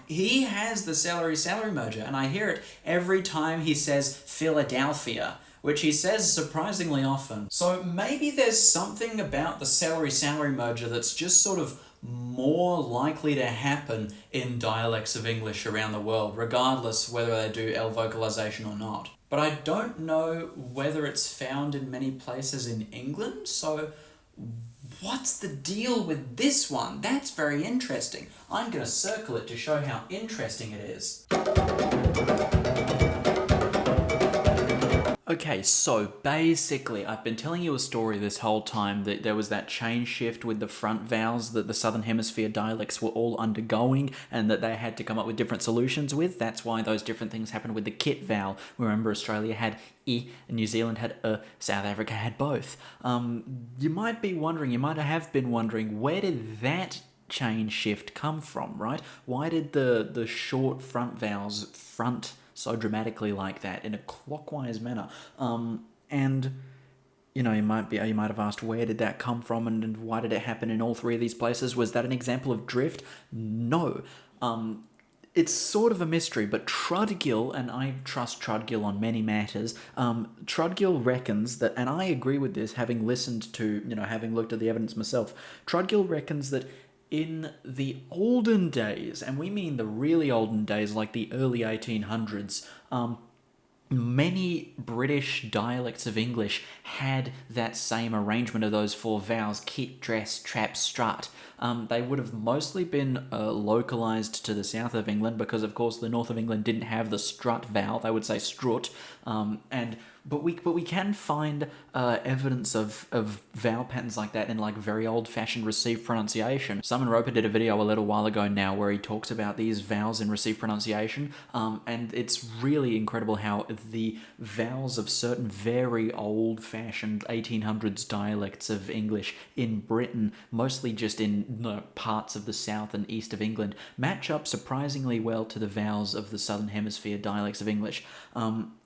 He has the celery-salary merger, and I hear it every time he says Philadelphia, which he says surprisingly often. So maybe there's something about the celery-salary merger that's just sort of more likely to happen in dialects of English around the world, regardless whether they do L-vocalisation or not. But I don't know whether it's found in many places in England, so what's the deal with this one? That's very interesting. I'm going to circle it to show how interesting it is. Okay, so basically, I've been telling you a story this whole time that there was that chain shift with the front vowels that the Southern Hemisphere dialects were all undergoing and that they had to come up with different solutions with. That's why those different things happened with the kit vowel. Remember, Australia had I, and New Zealand had South Africa had both. You might be wondering, you might have been wondering, where did that chain shift come from, right? Why did the short front vowels front so dramatically like that in a clockwise manner? And you know, you might have asked, where did that come from and why did it happen in all three of these places? Was that an example of drift? No. It's sort of a mystery, but Trudgill, and I trust Trudgill on many matters, Trudgill reckons that, and I agree with this, having listened to, having looked at the evidence myself, Trudgill reckons that in the olden days, and we mean the really olden days, like the early 1800s, many British dialects of English had that same arrangement of those four vowels: kit, dress, trap, strut. They would have mostly been localised to the south of England because, of course, the north of England didn't have the strut vowel. They would say strut. But we can find evidence of vowel patterns like that in like very old-fashioned received pronunciation. Simon Roper did a video a little while ago now where he talks about these vowels in received pronunciation, and it's really incredible how the vowels of certain very old-fashioned 1800s dialects of English in Britain, mostly just in parts of the south and east of England, match up surprisingly well to the vowels of the Southern Hemisphere dialects of English.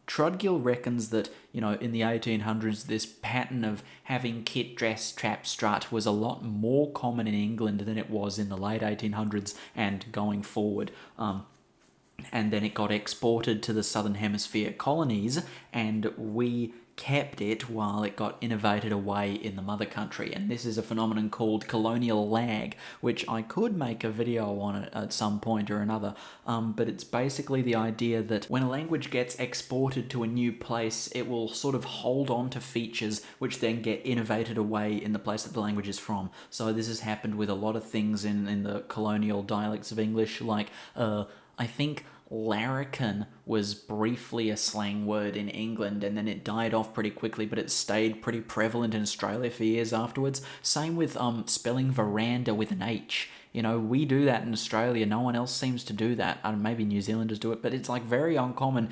Trudgill reckons that, in the 1800s, this pattern of having kit, dress, trap, strut was a lot more common in England than it was in the late 1800s and going forward. And then it got exported to the Southern Hemisphere colonies, and we kept it while it got innovated away in the mother country. And this is a phenomenon called colonial lag, which I could make a video on it at some point or another, but it's basically the idea that when a language gets exported to a new place, it will sort of hold on to features which then get innovated away in the place that the language is from. So this has happened with a lot of things in the colonial dialects of English, like I think larrikin was briefly a slang word in England and then it died off pretty quickly, but it stayed pretty prevalent in Australia for years afterwards. Same with spelling veranda with an H. We do that in Australia. No one else seems to do that. Maybe New Zealanders do it, but it's like very uncommon.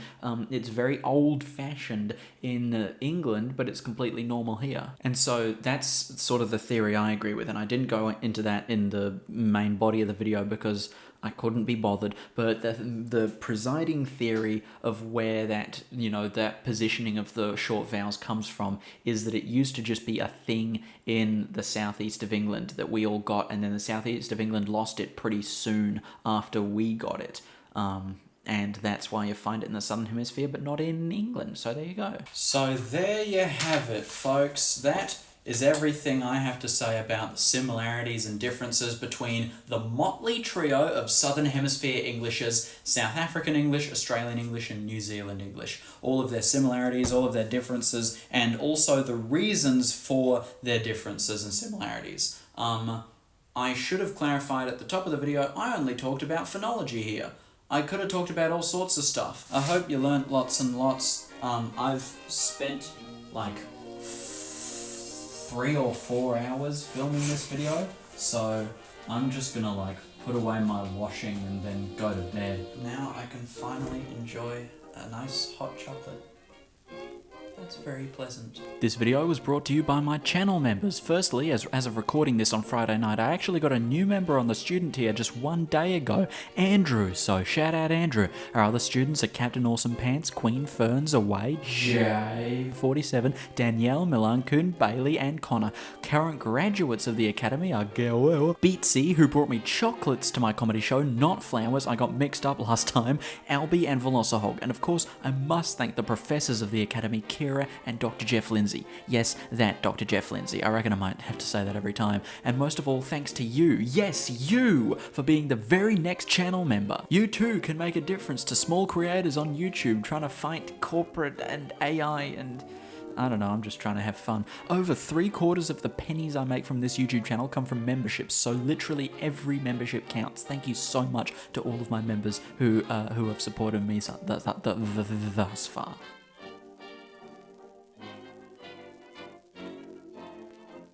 It's very old-fashioned in England, but it's completely normal here. And so that's sort of the theory I agree with, and I didn't go into that in the main body of the video because I couldn't be bothered, but the presiding theory of where that, that positioning of the short vowels comes from is that it used to just be a thing in the southeast of England that we all got, and then the southeast of England lost it pretty soon after we got it. And that's why you find it in the Southern Hemisphere, but not in England. So there you go. So there you have it, folks. That is everything I have to say about the similarities and differences between the motley trio of Southern Hemisphere Englishes: South African English, Australian English, and New Zealand English. All of their similarities, all of their differences, and also the reasons for their differences and similarities. I should have clarified at the top of the video, I only talked about phonology here. I could have talked about all sorts of stuff. I hope you learnt lots and lots. I've spent like 3 or 4 hours filming this video, so I'm just gonna put away my washing and then go to bed. Now I can finally enjoy a nice hot chocolate. That's very pleasant. This video was brought to you by my channel members. Firstly, as of recording this on Friday night, I actually got a new member on the student tier just one day ago, Andrew, so shout out Andrew. Our other students are Captain Awesome Pants, Queen Ferns Away, J47, Danielle, Milankun, Bailey and Connor. Current graduates of the Academy are Gael, Beatsy, who brought me chocolates to my comedy show, not flowers, I got mixed up last time, Albie and Velocihog, and of course I must thank the professors of the Academy, Kira and Dr. Jeff Lindsay. Yes, that Dr. Jeff Lindsay. I reckon I might have to say that every time. And most of all, thanks to you, yes, you, for being the very next channel member. You too can make a difference to small creators on YouTube trying to fight corporate and AI and... I don't know, I'm just trying to have fun. Over 3/4 of the pennies I make from this YouTube channel come from memberships, so literally every membership counts. Thank you so much to all of my members who have supported me thus far.